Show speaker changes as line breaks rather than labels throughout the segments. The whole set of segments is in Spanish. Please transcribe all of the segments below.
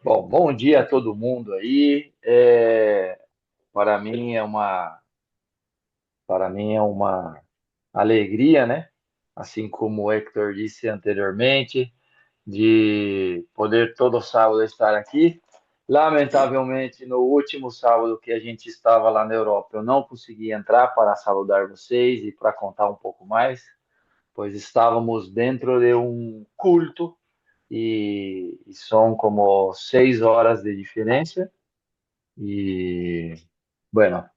Bom, bom dia a todo mundo aí. Para mim para mim é uma alegria, né? Assim como o Hector disse anteriormente, de poder todo sábado estar aqui. Lamentavelmente, no último sábado que a gente estava lá na Europa, eu não consegui entrar para saludar vocês e para contar um pouco mais, pois estávamos dentro de um culto e são como 6 horas de diferença. Y bueno,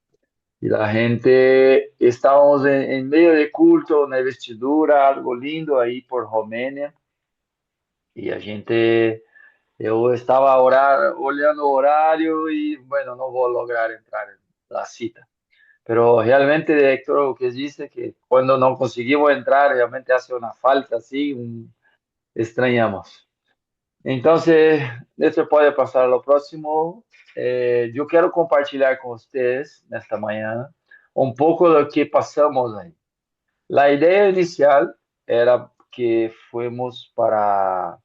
y la gente, estábamos en medio de culto, una vestidura, algo lindo ahí por Romania, y a gente, yo estaba olhando o horario y bueno, no voy a lograr entrar en la cita. Pero realmente, Héctor, lo que dice que cuando no conseguimos entrar, realmente hace una falta, así, extrañamos. Entonces, esto pode passar ao próximo. Eu quero compartilhar com vocês, nesta manhã, um pouco do que passamos aí. A ideia inicial era que fomos para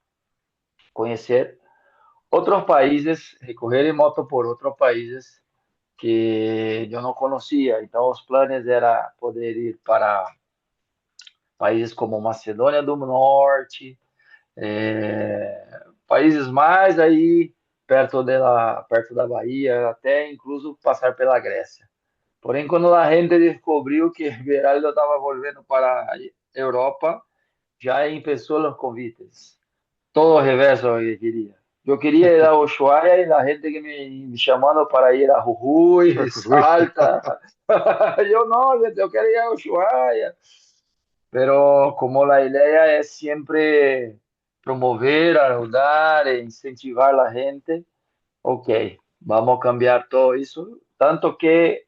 conhecer outros países, recorrer em moto por outros países que eu não conhecia. Então, os planos era poder ir para países como Macedônia do Norte, países mais aí perto da Bahia, até incluso passar pela Grécia. Porém, quando a gente descobriu que Beraldo estava voltando para a Europa, já começou os convites. Todo o reverso que queria. Eu queria ir a Ushuaia e a gente que me chamando para ir a Jujuy,
Uy.
Salta. Eu não, gente, eu quero ir a Ushuaia. Pero como la idea es siempre promover, ayudar e incentivar a la gente, ok, vamos a cambiar todo eso. Tanto que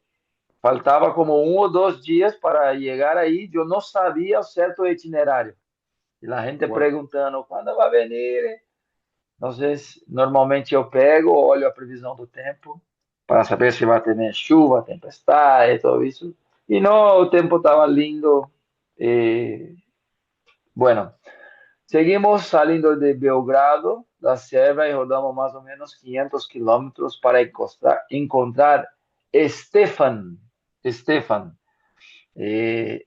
faltaba como 1 o 2 días para llegar ahí, yo no sabía o certo itinerario. Y la gente
Wow.
preguntando, ¿cuándo va a venir? Entonces, normalmente eu pego, olho a previsão do tempo para saber se vai ter chuva, tempestade, todo isso. E não, o tempo estava lindo. E, bueno, seguimos saliendo de Belgrado, la sierra, y rodamos más o menos 500 kilómetros para encontrar Stefan. Stefan.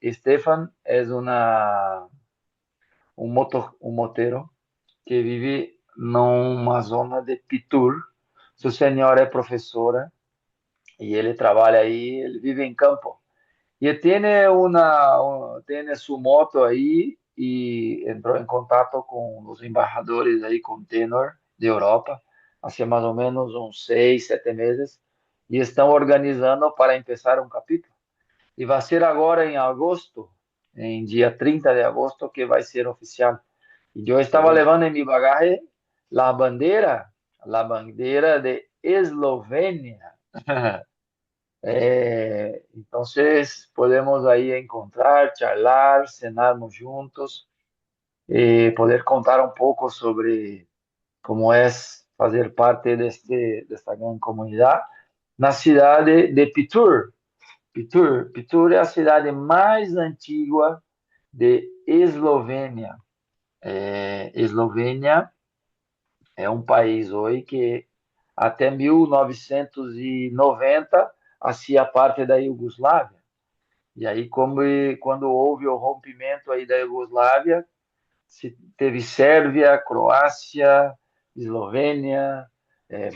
Stefan es un motero que vive numa zona de Pitur. Su señora es profesora y él trabaja ahí, él vive en campo. Y tiene su moto ahí y entró en contacto con los embajadores ahí con Tenor de Europa hace más o menos uns 6, 7 meses y están organizando para empezar un capítulo. Y va a ser ahora en agosto, en día 30 de agosto, que va a ser oficial. Y yo estaba
Caramba.
llevando en mi bagaje la bandera de Eslovenia. Entonces podemos ahí encontrar, charlar, cenarmos juntos, poder contar un poco sobre cómo es fazer parte de esta gran comunidad. Na cidade de Pitur. Pitur é a cidade mais antiga de Eslovênia. Eslovênia é um país hoje que até 1990 fazia parte da Iugoslávia. E aí, quando houve o rompimento aí da Iugoslávia, teve Sérvia, Croácia, Eslovênia,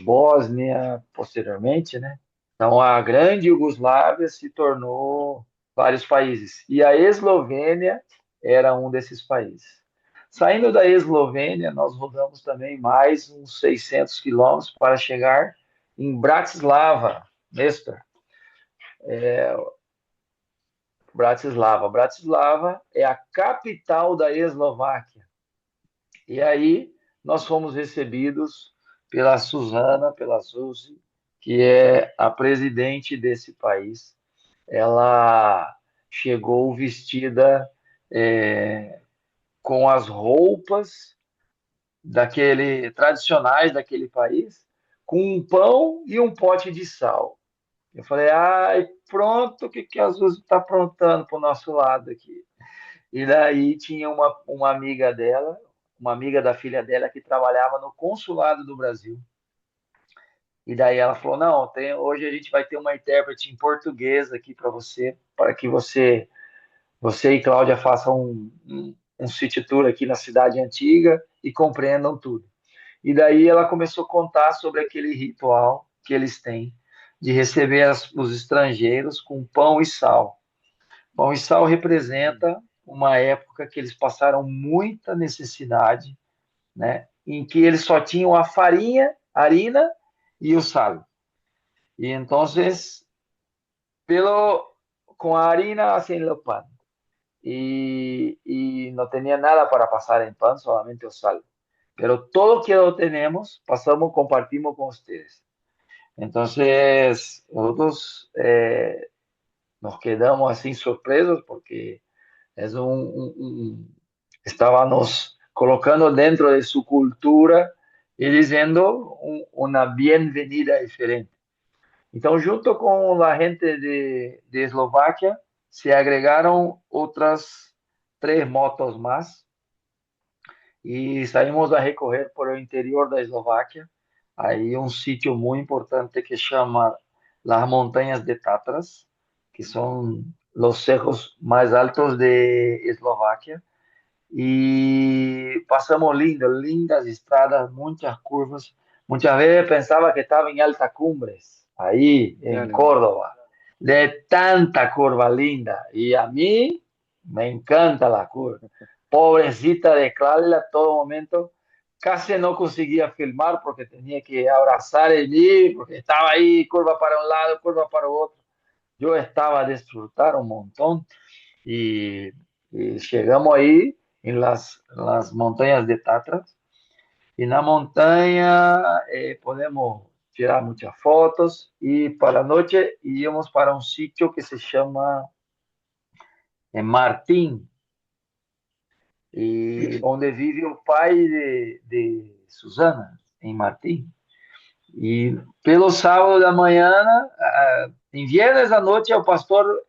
Bósnia, posteriormente, né? Então, a grande Iugoslávia se tornou vários países. E a Eslovênia era um desses países. Saindo da Eslovênia, nós rodamos também mais uns 600 quilômetros para chegar em Bratislava, Nestor. Bratislava é a capital da Eslováquia. E aí nós fomos recebidos pela Suzana, pela Suzy, que é a presidente desse país. Ela chegou vestida com as roupas tradicionais daquele país, com um pão e um pote de sal. Eu falei, ai, pronto, o que, que a Suzy está aprontando para o nosso lado aqui? E daí tinha uma amiga dela, uma amiga da filha dela, que trabalhava no consulado do Brasil. E daí ela falou: não, hoje a gente vai ter uma intérprete em português aqui para você, para que você e Cláudia façam um city tour aqui na cidade antiga e compreendam tudo. E daí ela começou a contar sobre aquele ritual que eles têm de receber os estrangeiros com pão e sal. Pão e sal representa uma época que eles passaram muita necessidade, né? Em que eles só tinham a farinha, a harina e o sal. Y entonces, pero con harina hacen el pan. Y no tenía nada para pasar en pan, solamente el sal. Pero todo lo que lo tenemos, pasamos, compartimos con ustedes. Entonces, nosotros nos quedamos así sorpresos porque es estábamos colocando dentro de su cultura y diciendo una bienvenida diferente. Então, junto com a gente de Eslováquia, se agregaram outras 3 motos mais e saímos a recorrer por o interior da Eslováquia. Aí um sítio muito importante que chama Las Montanhas de Tatras, que são os cerros mais altos de Eslováquia. E passamos lindas estradas, muitas curvas. Muitas vezes pensava que estava em Alta Cumbres, aí em
Caramba.
Córdoba, de tanta curva linda. E a mim me encanta a curva. Pobrecita de Cláudia, a todo momento, casi não conseguia filmar porque tinha que abraçar em mim, porque estava aí, curva para um lado, curva para o outro. Eu estava a desfrutar um montão y, y llegamos ahí en las montañas de Tatra. Y en la montaña podemos tirar muchas fotos y para la noche íbamos para un sitio que se llama Martín, y donde vive el pai de Susana, en Martín. E pelo sábado da manhã, em viernes da noite, o pastor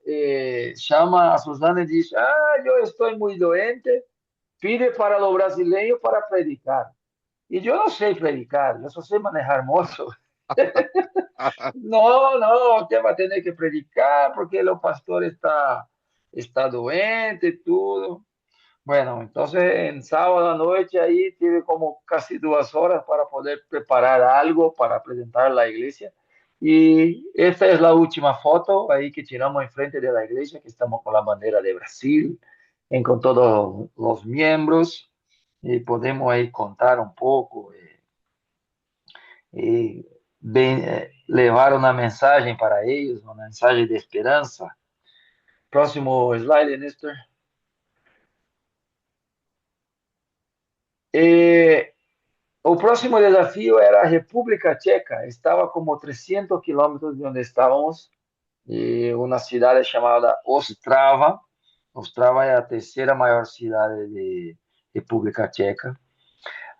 chama a Susana e diz: ah, eu estou muito doente, pide para o brasileiro para predicar. E eu não sei predicar, eu só sei manejar moto. Não, não, você vai ter que predicar porque o pastor está doente e tudo. Bueno, entonces en sábado a noche ahí tuve como casi 2 horas para poder preparar algo para presentar a la iglesia. Y esta es la última foto ahí que tiramos enfrente de la iglesia, que estamos con la bandera de Brasil, con todos los miembros, y podemos ahí contar un poco y levar una mensaje para ellos, una mensaje de esperanza. Próximo slide, Néstor. Eh, O próximo desafío era a República Checa. Estava como 300 quilômetros de onde estávamos, e uma cidade chamada Ostrava. Ostrava é a terceira maior cidade de República Checa.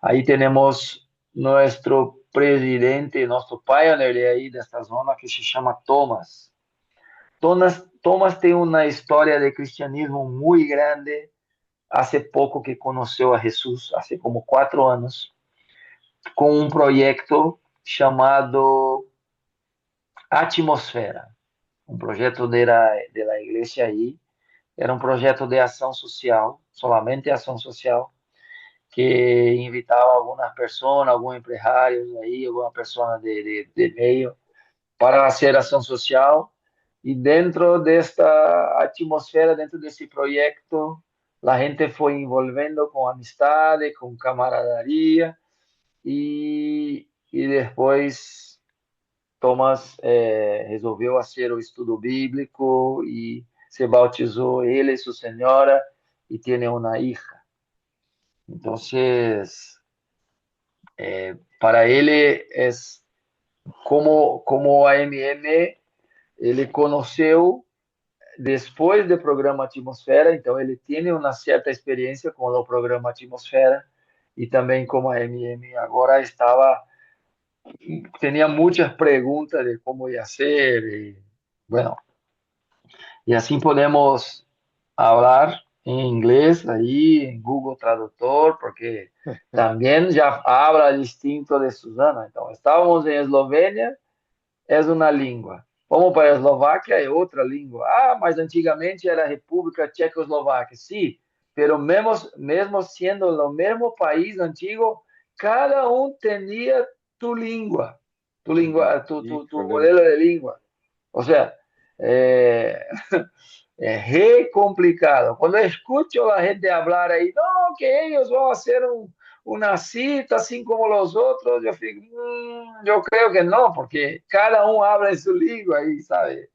Aí temos nosso presidente, nosso pioneer aí desta zona, que se chama Thomas. Thomas tem uma história de cristianismo muito grande. Há pouco que conheceu a Jesus, há como 4 anos, com um projeto chamado Atmosfera, um projeto da igreja aí. Era um projeto de ação social, solamente ação social, que invitava algumas pessoas, alguns empresários aí, alguma pessoa de meio, para fazer ação social. E dentro desta atmosfera, dentro desse projeto, a gente foi envolvendo com amistade, com camaraderia, e depois Thomas resolveu fazer o estudo bíblico e se bautizou ele e sua senhora e tem uma hija. Então, para ele é como a MM ele conheceu depois do programa Atmosfera, então ele tem uma certa experiência com o programa Atmosfera e também como a MM agora estava tenía muchas preguntas de cómo iba a ser. Y, bueno, y así podemos hablar. en inglés, ahí en Google Traductor, porque también ya habla distinto de Susana. Entonces, estábamos en Eslovenia, é uma língua. Vamos para a Eslováquia, é outra língua. Ah, mas antigamente era a República Tchecoslováquia. Sim, pero mesmo sendo o mesmo país antigo, cada um tinha tu língua, tu
Híjole.
modelo de língua. O sea, é, é re complicado. Quando eu escuto a gente falar aí, não, que eles vão fazer uma cita assim como os outros, eu fico, eu creio que não, porque cada um habla em sua língua aí, sabe?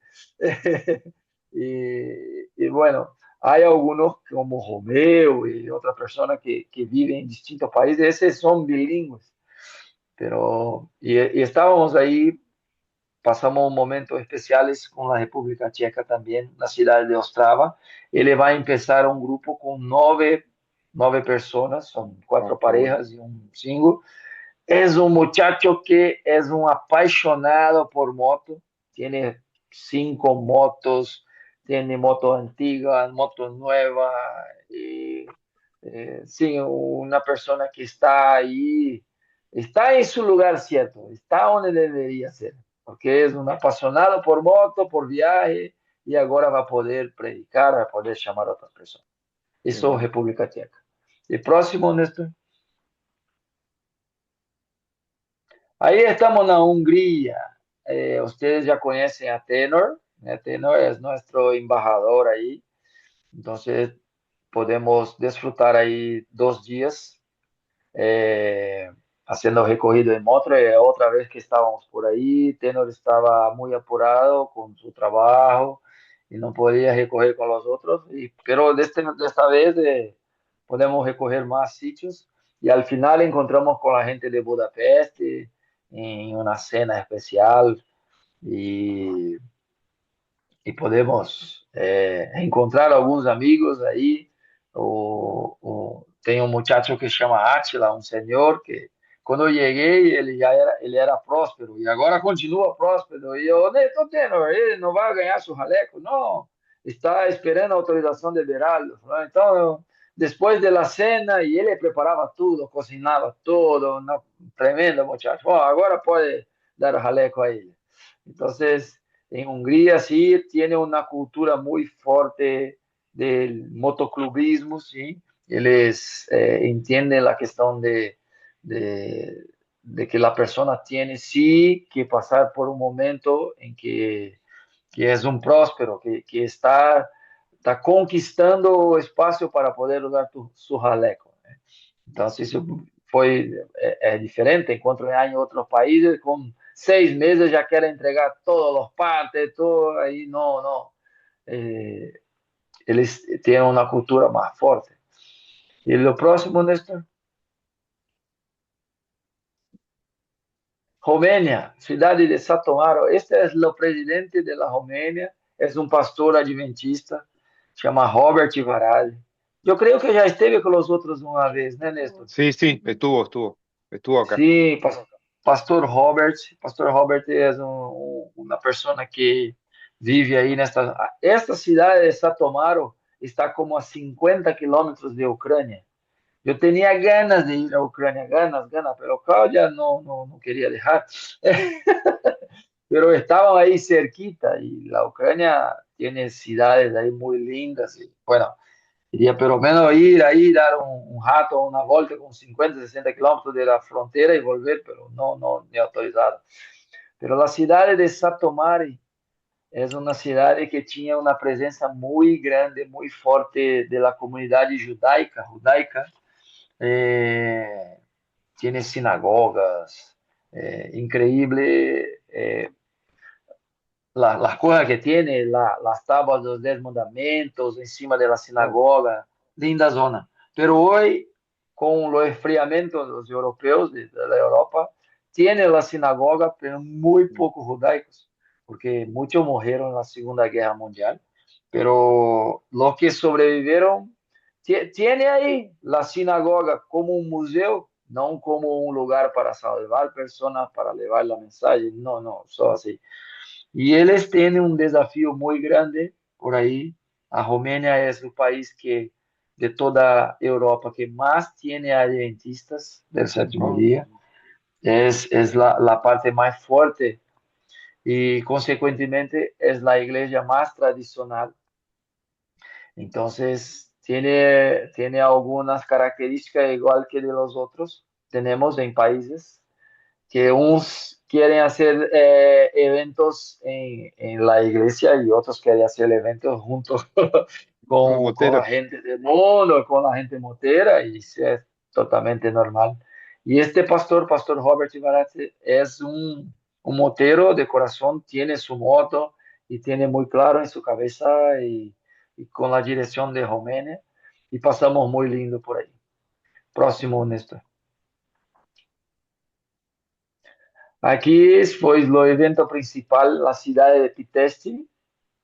E bueno, há alguns como Romeu e outra pessoa que vivem em distintos países, esses são bilíngues, e estávamos aí. Pasamos momentos especiales con la República Checa también, la ciudad de Ostrava. Él va a empezar un grupo con nueve personas, son
Oh,
cuatro
qué bueno.
parejas y un single. Es un muchacho que es un apasionado por moto, tiene 5 motos, tiene motos antiguas, motos nuevas, y sí, una persona que está ahí, está en su lugar cierto, está donde debería ser, porque es un apasionado por moto, por viaje, y ahora va a poder predicar, va a poder llamar a otras personas.
Qué
Eso es
bueno.
República Checa. El próximo, Néstor. Ahí estamos en Hungría. Ustedes ya conocen a Tenor. Tenor es nuestro embajador ahí. Entonces podemos disfrutar ahí 2 días eh, haciendo recorrido en moto. Otra vez que estábamos por ahí, Tenor estaba muy apurado con su trabajo y no podía recorrer con los otros. Pero de esta vez podemos recorrer más sitios y al final encontramos con la gente de Budapest en una cena especial y, y podemos encontrar algunos amigos ahí. Tem um muchacho que chama Atila, um senhor que quando eu cheguei ele era próspero e agora continua próspero. E eu, Neto Tenor, ele não vai ganhar seu jaleco, não. Está esperando a autorização de Beraldo. Então, depois da cena, e ele preparava tudo, cozinhava tudo, uma tremendo muchacho. Bom, agora pode dar o jaleco a ele. Então, en Hungría sí tiene una cultura muy fuerte del motoclubismo, ¿sí? Ellos entienden la cuestión de, de que la persona tiene sí que pasar por un momento en que es un próspero, que está conquistando espacio para poder usar su jaleco. ¿Eh? Entonces, isso foi diferente. Enquanto em outros países, com 6 meses já querem entregar todos os partes, todo, aí não, não. Eles têm uma cultura mais forte. E o próximo, Néstor, Romênia, cidade de Satomară. Este é o presidente da Romênia, é um pastor adventista, chama Robert Varalli. Eu creio que já esteve com os outros uma vez, né, Néstor?
Sí, sí, estuvo acá.
Sim, Pastor Robert. Pastor Robert é uma pessoa que vive aí nesta. Esta cidade de Satomară está como a 50 quilômetros de Ucrânia. Eu tinha ganas de ir à Ucrânia, ganas, ganas, pero Cláudia não queria deixar. Pero estaban ahí cerquita y la Ucrania tiene ciudades ahí muy lindas. Y, bueno, quería por lo menos ir ahí, dar un rato, una vuelta con 50, 60 kilómetros de la frontera y volver, pero no, ni autorizado. Pero la ciudad de Satomarī es una ciudad que tenía una presencia muy grande, muy fuerte de la comunidad judaica. Eh, Tiene sinagogas, increíble. Las cosas que tiene, las tablas de los 10 mandamientos encima de la
Oh,
sinagoga, linda zona. Pero hoy, con los enfriamientos de los europeos, de la Europa, tiene la sinagoga, pero muy pocos judaicos, porque muchos murieron en la Segunda Guerra Mundial. Pero los que sobrevivieron, tiene ahí la sinagoga como un museo, no como un lugar para salvar personas, para llevar la mensaje, no, solo así. Y ellos tienen un desafío muy grande por ahí. A Romania es el país que de toda Europa que más tiene adventistas del séptimo
Oh,
día. Es la parte más fuerte y consecuentemente es la iglesia más tradicional. Entonces, tiene algunas características igual que de los otros. Tenemos en países que unos quieren hacer eventos en la iglesia y otros quieren hacer eventos juntos
oh,
con la
motero.
gente del mundo, con la gente motera, y eso es totalmente normal. Y este pastor, Pastor Robert Ibarate, es un motero de corazón, tiene su moto y tiene muy claro en su cabeza y con la dirección de Romania, y pasamos muy lindo por ahí. Próximo, Néstor. Aqui foi o evento principal, a cidade de Pitesti.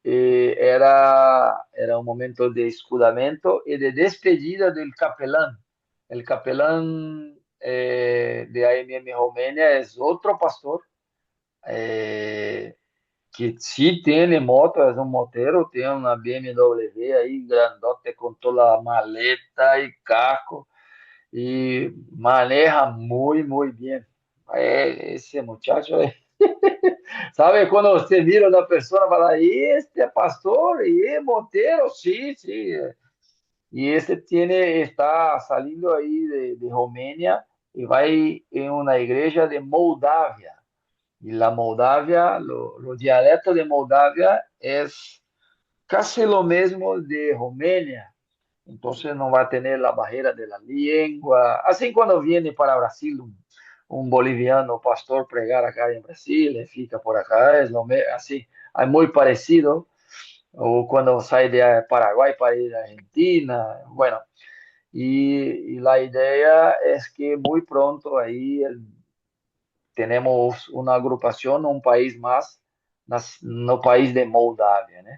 Era um momento de escudamento e de despedida do capelão. O capelão de AMM Romênia é outro pastor que sim tem moto, é um moteiro, tem uma BMW aí grandote com toda a maleta e carro e maneja muito bem. Esse muchacho ¿Sabe? Cuando usted mira a una persona, fala, ¿y este pastor? ¿Y es Montero? Sí, sí. Y este está saliendo ahí de Romania y va en una iglesia de Moldavia. Y la Moldavia, lo dialecto de Moldavia es casi lo mismo de Romania. Entonces no va a tener la barrera de la lengua. Así cuando viene para Brasil un boliviano pastor pregar acá en Brasil, fica por acá, así, es muy parecido. O cuando sale de Paraguay para ir a Argentina, bueno, y la idea es que muy pronto ahí tenemos una agrupación, un país más, no país de Moldavia, ¿no?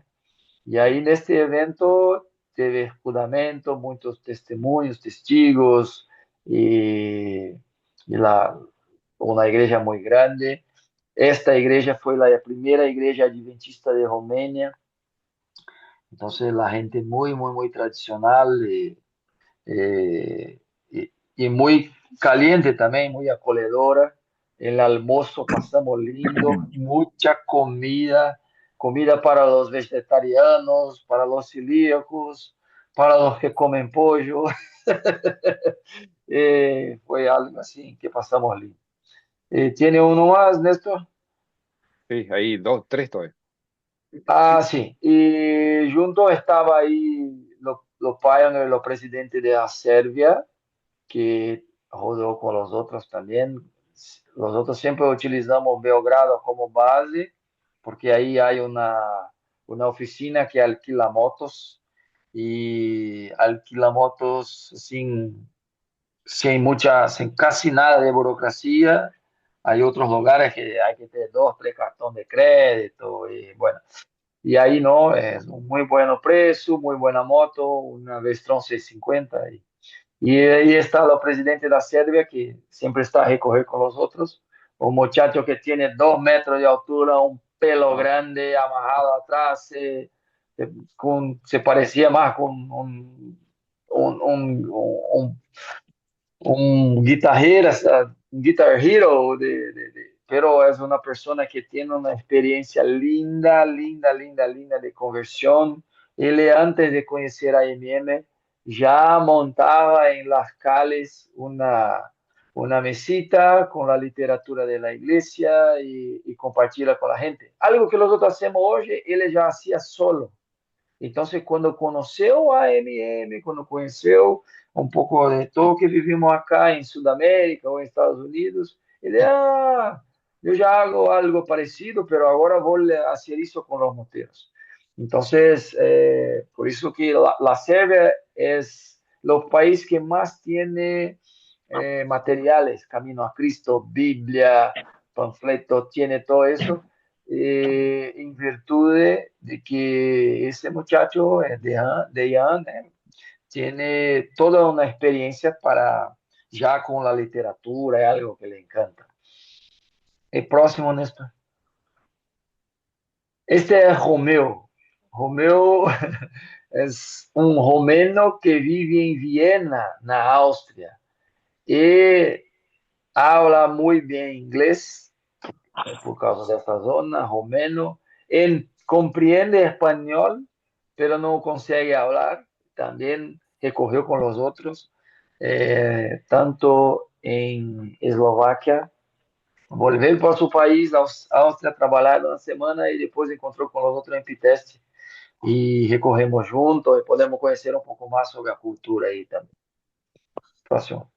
E aí, neste evento, teve escudamento, muitos testemunhos, testigos, e lá, uma igreja muito grande. Esta igreja foi a primeira igreja adventista de Romênia, então, a gente muito, muito, muito tradicional e, e muito caliente também, muito acolhedora. El almuerzo pasamos lindo, mucha comida, comida para los vegetarianos, para los celíacos, para los que comen pollo. Fue algo así que pasamos lindo. ¿Tiene uno más, Néstor?
Sí, ahí dos, tres todavía.
Ah, sí. Y junto estaba ahí los pioneers, los presidentes de la Serbia, que rodó con los otros también. Nosotros siempre utilizamos Belgrado como base, porque ahí hay una oficina que alquila motos y alquila motos sin casi nada de burocracia. Hay otros lugares que hay que tener dos, tres cartones de crédito y bueno, y ahí no, es un muy buen precio, muy buena moto, una Vestron 650 y ahí está el presidente de la Serbia, que siempre está a recoger con los otros. Un muchacho que tiene 2 metros de altura, un pelo
Ah,
grande, amarrado atrás, se parecía más con un, un, un, un guitarrero, un guitar hero, pero es una persona que tiene una experiencia linda, linda, linda, linda de conversión. Él antes de conocer a MM ya montaba en las calles una mesita con la literatura de la iglesia y compartirla con la gente. Algo que nosotros hacemos hoy, él ya hacía solo. Entonces, quando conheceu a AMM, quando conheceu um pouco de todo que vivimos acá em Sudamérica ou em Estados Unidos, ele, eu já hago algo parecido, pero agora vou fazer isso com os moteiros. Então, por isso que a Sérvia é o país que mais tem materiales, Camino a Cristo, Biblia, panfletos, tiene todo eso, en virtud de que ese muchacho de Ian tiene toda una experiencia para ya con la literatura, es algo que le encanta. El próximo, Néstor. Este es Romeo. Romeo es un romeno que vive en Viena, na Austria, y habla muy bien inglés por causa de esta zona, romeno. Él comprende español, pero no consigue hablar. También recogió con los otros, tanto en Eslovaquia. Volver para su país, Austria, trabalhar uma semana e depois encontrou com os outros em Piteste e recorremos juntos e podemos conhecer um pouco mais sobre a cultura aí também. Próximo.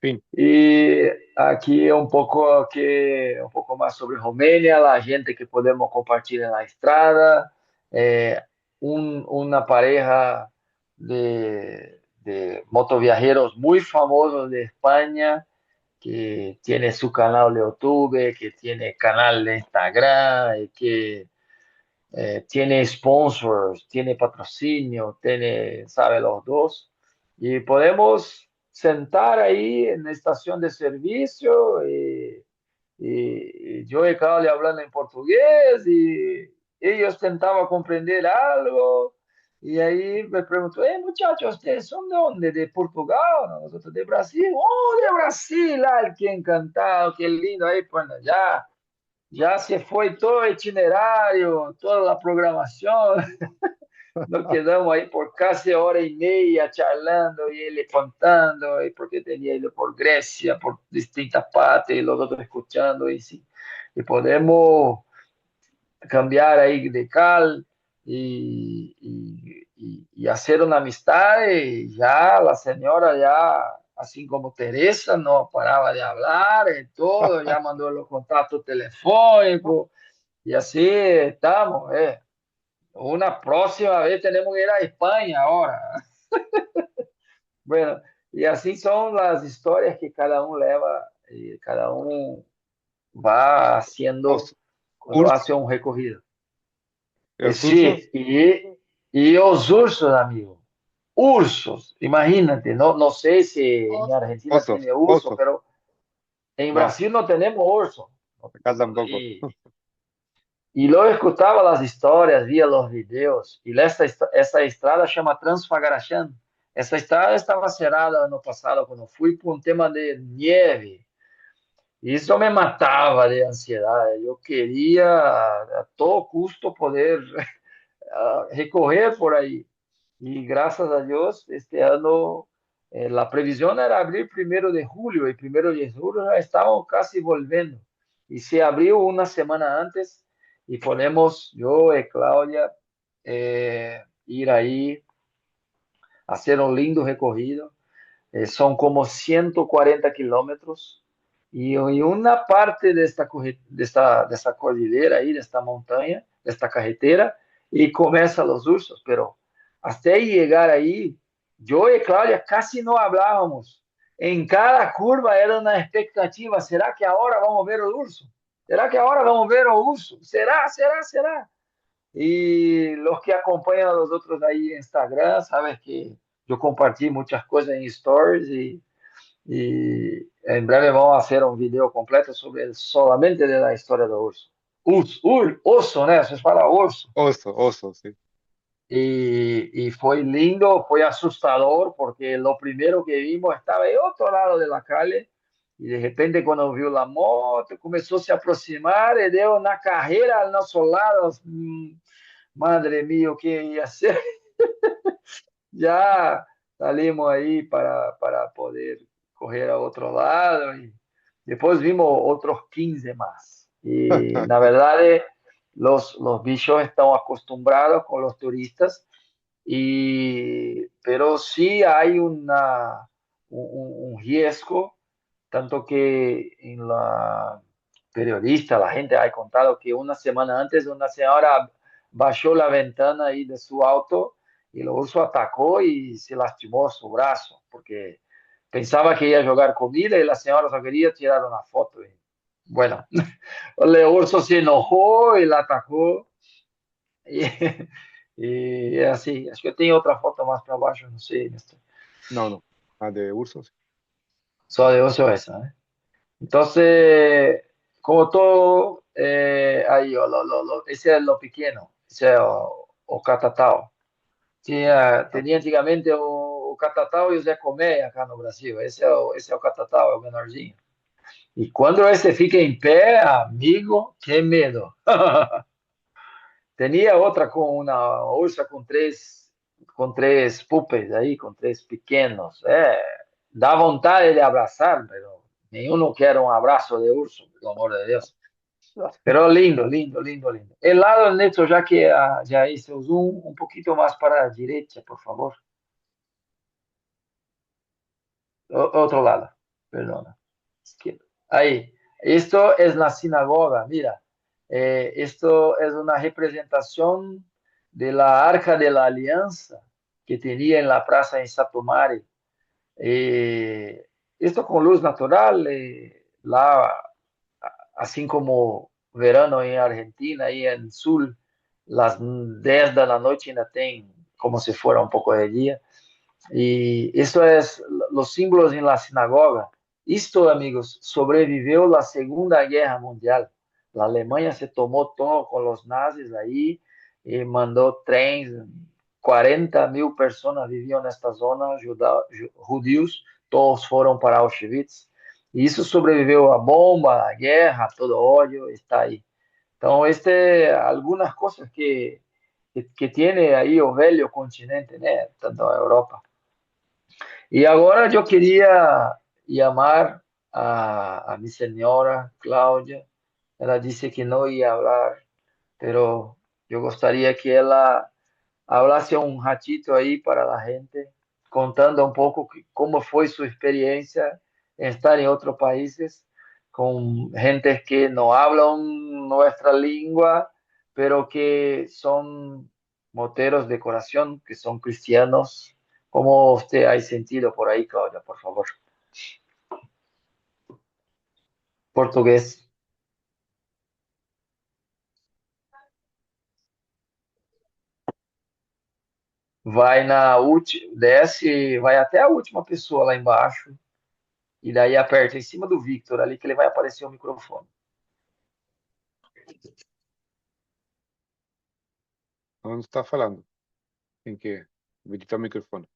Fin.
E aqui é um pouco mais sobre Romênia, a gente que podemos compartilhar na estrada, uma pareja de motoviajeros muito famosos de Espanha que tiene su canal de YouTube, que tiene canal de Instagram, que tiene sponsors, tiene patrocinio, tiene, sabe, los dos. Y podemos sentar ahí en la estación de servicio y yo y Claudia hablando en portugués y ellos tentaban comprender algo. Y ahí me preguntó, muchachos, ¿ustedes son de dónde? ¿De Portugal? ¿No? Nosotros de Brasil. ¡Oh, de Brasil! ¡Ay, qué encantado, qué lindo! Ahí, bueno, ya se fue todo el itinerario, toda la programación. Nos quedamos ahí por casi hora y media charlando y él contando, y porque tenía ido por Grecia, por distintas partes, y los otros escuchando, y sí. Y podemos cambiar ahí de cal y hacer una amistad, y ya la señora ya, así como Teresa, no paraba de hablar y todo, ya mandó los contactos telefónicos, y así estamos, Una próxima vez tenemos que ir a España ahora. Bueno, y así son las historias que cada uno leva y cada uno va haciendo
Os
cuando
urs,
hace un recorrido.
los
Sí,
ursos,
y los ursos, amigo. Ursos, imagínate, no sé si en Argentina
osos,
tiene urso,
osos.
pero en
No,
Brasil no tenemos urso.
acá tampoco.
Y luego escuchaba las historias, via los videos, y esta estrada chama Transfagaraxán. Essa estrada estava cerrada ano passado, quando fui, por um tema de neve. Isso me matava de ansiedade. Eu queria, a todo custo, poder recorrer por aí. Y gracias a Dios, este año la previsión era abrir 1 de julio y 1 de julio ya estamos casi volviendo. Y se abrió una semana antes y podemos, yo y Claudia, ir ahí, hacer un lindo recorrido. Son como 140 kilómetros y una parte de esta cordillera ahí, de esta montaña, de esta carretera, y comienzan los ursos, pero hasta llegar ahí, yo y Claudia casi no hablábamos. En cada curva era una expectativa, ¿será que ahora vamos a ver el urso? ¿Será que ahora vamos a ver el urso? ¿Será? Y los que acompañan a los otros ahí en Instagram, sabes que yo compartí muchas cosas en stories y en breve vamos a hacer un video completo sobre solamente de la historia del urso. Oso, ¿no? Se fala urso.
Oso, oso, sí.
Y fue lindo, fue asustador, porque lo primero que vimos estaba en otro lado de la calle, y de repente cuando vio la moto, comenzó a se aproximar y dio una carrera al nuestro lado. Madre mía, ¿qué iba a hacer? Ya salimos ahí para poder correr a otro lado y después vimos otros 15 más. Y la verdad es, los bichos están acostumbrados con los turistas, pero sí hay un riesgo, tanto que en la periodista, la gente ha contado que una semana antes una señora bajó la ventana ahí de su auto y el urso atacó y se lastimó su brazo, porque pensaba que iba a jugar comida y la señora solo quería tirar una foto. Y, bueno, el urso se enojó y la atacó. Y, y es así. Acho que tenho otra foto más para abajo, no sé.
No, no. Ah, de ursos.
Só de oso esa, ¿eh? Entonces, como todo, ahí, ese es lo pequeño, ese es o Catatal. Tinha antigamente o Catatal e o Zé Colmeia cá no Brasil. Esse é o Catatal, é o menorzinho. E quando esse fica em pé, amigo, que medo. Tinha outra com uma ursa com três pupes aí, com três pequenos. Dá vontade de abraçar, mas nenhum quer um abraço de urso, pelo amor de Deus. Pero lindo, lindo, lindo, lindo. El lado neto, ya que ya hice o zoom, un poquito más para la derecha, por favor. Otro lado, perdona. Izquierda. Ahí. Esto es la sinagoga, mira. Esto es una representación de la Arca de la Alianza que tenía en la plaza en Satomaré. Eh, Esto con luz natural, lá, assim como verano em Argentina, aí em sul, las 10 da noite ainda tem como se fora um pouco de dia. E isso é os símbolos em la sinagoga. Isto, amigos, sobreviveu à Segunda Guerra Mundial. A Alemanha se tomou todo com os nazis aí e mandou trens. 40.000 pessoas viviam nesta zona, judeus, todos foram para Auschwitz. E isso sobreviveu à bomba, à guerra, todo ódio, está aí. Então, algumas coisas que tem aí o velho continente, né? Tanto a Europa. E agora eu queria chamar a minha senhora Cláudia. Ela disse que não ia falar, mas eu gostaria que ela falasse um ratito aí para a gente, contando um pouco como foi sua experiência em estar em outros países com gente que não falam nossa língua, pero que são moteros de coração, que são cristianos. Como você ha sentido por aí, Cláudia, por favor? Português. Vai na última, desce, vai até a última pessoa lá embaixo, e daí aperta em cima do Victor ali que ele vai aparecer o microfone.
¿Dónde está falando? ¿En qué? Habilita el micrófono.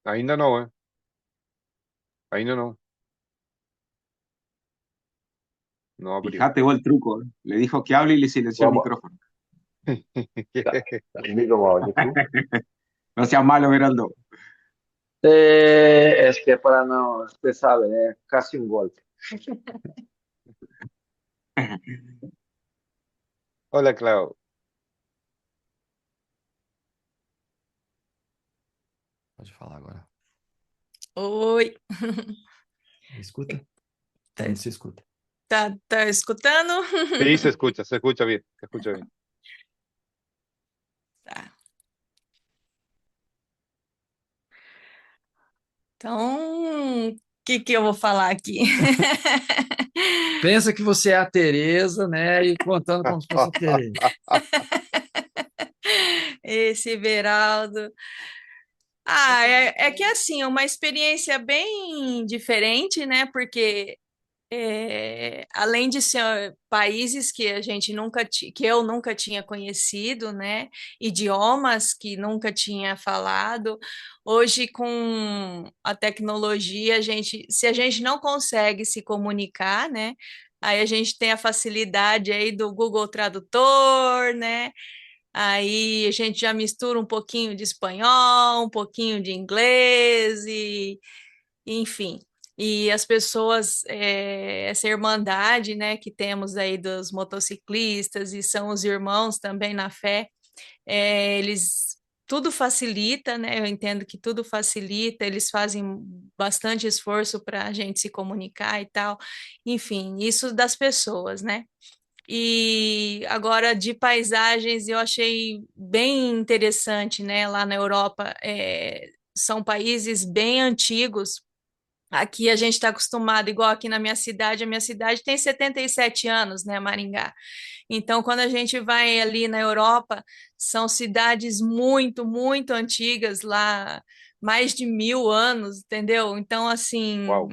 Ainda no, ¿eh? Ainda no. No abrió.
Fíjate vos el truco, ¿eh? Le dijo que hable y le silenció el
Vamos.
micrófono.
Amigo áudio, tu?
No seas malo, Geraldo.
Es que para no, usted sabe, casi un golpe.
Hola, Clau.
Pode falar agora.
Oi,
Me escuta? Não se escuta.
tá escutando?
Sí, se escucha bien, se escucha bien.
Tá. Então, o que eu vou falar aqui?
Pensa que você é a Tereza, né? E contando como se fosse a Tereza.
Esse Beraldo. É que assim, é uma experiência bem diferente, né? Porque além de ser países que a gente que eu nunca tinha conhecido, né? Idiomas que nunca tinha falado. Hoje, com a tecnologia, se a gente não consegue se comunicar, né? Aí a gente tem a facilidade aí do Google Tradutor, né? Aí a gente já mistura um pouquinho de espanhol, um pouquinho de inglês enfim. E as pessoas, essa irmandade, né, que temos aí dos motociclistas e são os irmãos também na fé, eles tudo facilita, né? Eu entendo que tudo facilita, eles fazem bastante esforço para a gente se comunicar e tal. Enfim, isso das pessoas, né? E agora de paisagens eu achei bem interessante, né? Lá na Europa, são países bem antigos. Aqui a gente está acostumado, igual aqui na minha cidade, a minha cidade tem 77 anos, né, Maringá. Então, quando a gente vai ali na Europa, são cidades muito, muito antigas lá mais de 1000 anos, entendeu? Então, assim,
Uau.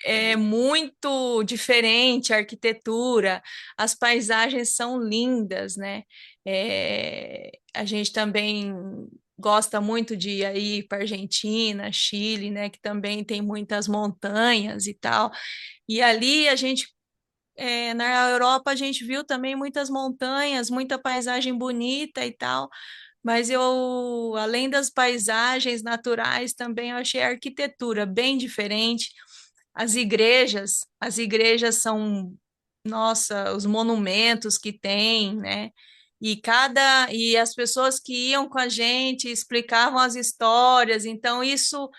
é muito diferente a arquitetura, as paisagens são lindas, né? A gente também gosta muito de ir aí para Argentina, Chile, né? Que também tem muitas montanhas e tal. E ali a gente na Europa a gente viu também muitas montanhas, muita paisagem bonita e tal, mas eu, além das paisagens naturais, também eu achei a arquitetura bem diferente. As igrejas são, nossa, os monumentos que tem, né? E as pessoas que iam com a gente explicavam as histórias, então isso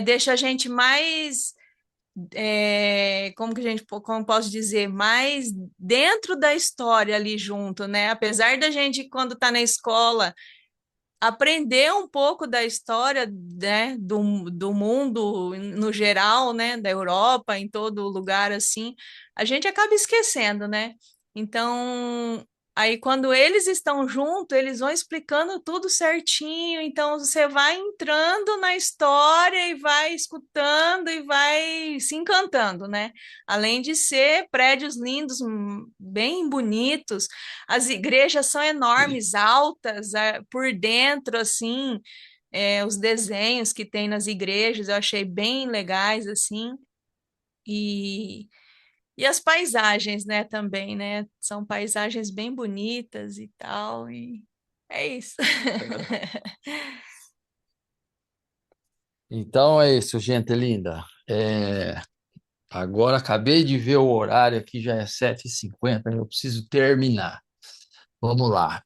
deixa a gente mais como que a gente, como posso dizer, mais dentro da história ali junto, né? Apesar da gente, quando está na escola, aprender um pouco da história, né, do mundo no geral, né, da Europa, em todo lugar assim, a gente acaba esquecendo, né? Então, aí quando eles estão juntos, eles vão explicando tudo certinho, então você vai entrando na história e vai escutando e vai se encantando, né? Além de ser prédios lindos, bem bonitos, as igrejas são enormes, altas, por dentro, assim, os desenhos que tem nas igrejas eu achei bem legais, assim, e, e as paisagens, né, também, né, são paisagens bem bonitas e tal, e é isso.
Então é isso, gente linda. Agora acabei de ver o horário aqui, já é 7h50, eu preciso terminar. Vamos lá.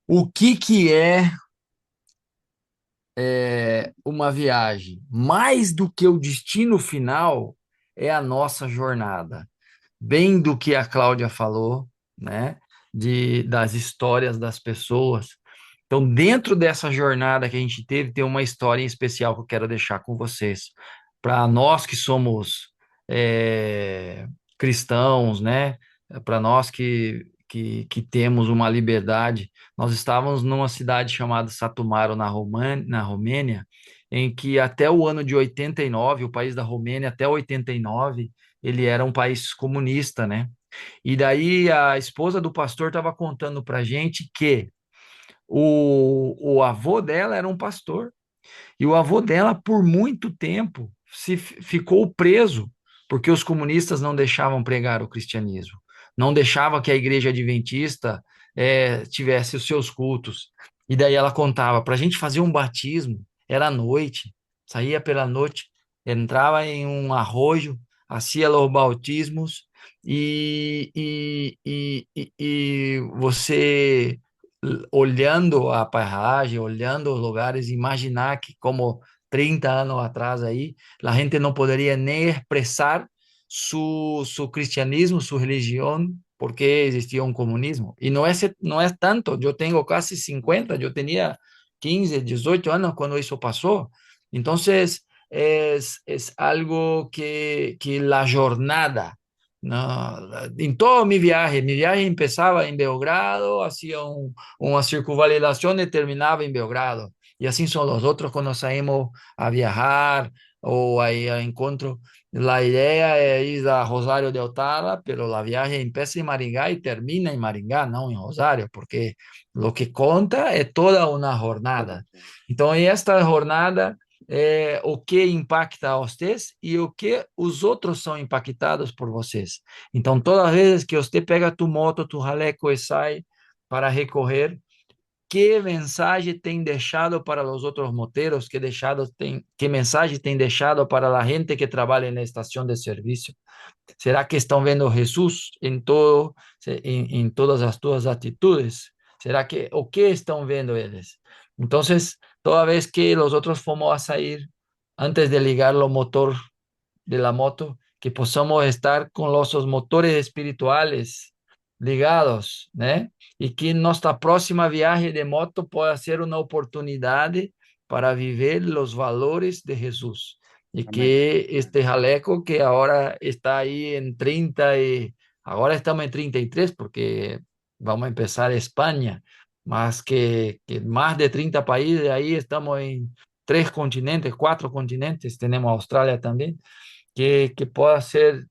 O que é uma viagem? Mais do que o destino final, é a nossa jornada. Bem do que a Cláudia falou, né? Das histórias das pessoas. Então, dentro dessa jornada que a gente teve, tem uma história em especial que eu quero deixar com vocês. Para nós que somos cristãos, né? Para nós que temos uma liberdade, nós estávamos numa cidade chamada Satu Mare, na Romênia, em que até o ano de 89, o país da Romênia, até 89, ele era um país comunista, né? E daí a esposa do pastor estava contando para a gente que o avô dela era um pastor, e o avô dela, por muito tempo, ficou preso, porque os comunistas não deixavam pregar o cristianismo, não deixavam que a igreja adventista tivesse os seus cultos. E daí ela contava, para a gente fazer um batismo, era à noite, saía pela noite, entrava em um arroio, hacía los bautismos, e você olhando a paisagem, olhando os lugares, imaginar que como 30 anos atrás aí, a gente não poderia nem expressar su cristianismo, su religião, porque existia um comunismo. E não é tanto, eu tenho quase 50, eu tinha 15, 18 anos quando isso passou. Então, é algo que a jornada, no, en toda mi viaje empezaba en Belgrado, hacía una circunvalación y terminaba en Belgrado. Y así son los otros cuando salimos a viajar o a encontro. La idea es ir a Rosario de Otala, pero la viaje empieza en Maringá y termina en Maringá, no en Rosario, porque lo que conta es toda una jornada. Entonces, esta jornada o que impacta a vocês e o que os outros são impactados por vocês. Então, todas as vezes que você pega tu moto, tu jaleco e sai para recorrer, que mensagem tem deixado para os outros moteiros, que mensagem tem deixado para a gente que trabalha na estação de serviço? Será que estão vendo Jesus em todas as tuas atitudes? Será que o que estão vendo eles? Então, toda vez que os outros fomos a sair, antes de ligar o motor de la moto, que possamos estar com nossos motores espirituais ligados, né? E que nossa próxima viagem de moto possa ser uma oportunidade para viver os valores de Jesus. E
Amém.
que este jaleco que agora está aí em 30 e agora estamos em 33 porque vamos começar a Espanha, mas que mais de 30 países aí estamos 3 continentes, 4 continentes, tenemos Australia también, que pueda ser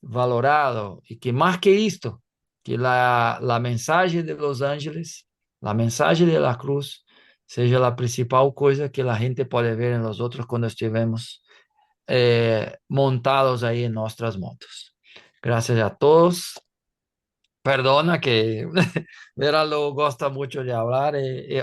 valorado y que más que esto, que la mensaje de Los Ángeles, la mensaje de la cruz, seja la principal cosa que la gente puede ver en nosotros cuando estivemos montados ahí en nuestras motos. Gracias a todos. Perdona que Veralo gosta mucho de hablar.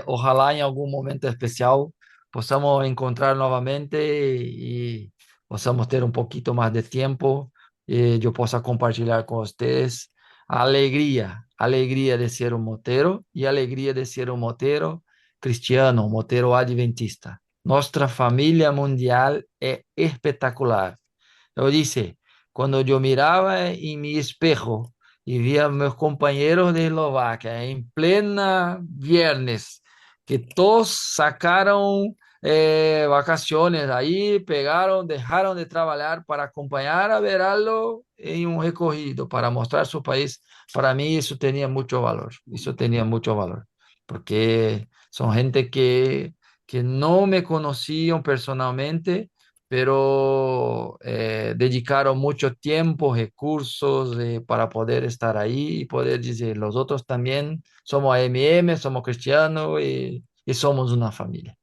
Ojalá en algún momento especial possamos encontrar nuevamente y possamos ter un poquito más de tiempo y yo pueda compartilhar con ustedes alegría de ser un motero y alegría de ser un motero cristiano, un motero adventista. Nuestra familia mundial es espectacular. Yo dice, cuando yo miraba en mi espejo y vi a meus compañeros de Eslovaquia en plena viernes, que todos sacaron vacaciones ahí, pegaron, dejaron de trabajar para acompañar a Veraldo en un recorrido, para mostrar su país. Para mí eso tenía mucho valor, porque son gente que no me conocían personalmente, pero dedicaron mucho tiempo, recursos para poder estar ahí y poder decir, los otros también somos AMM, somos cristianos y somos una familia.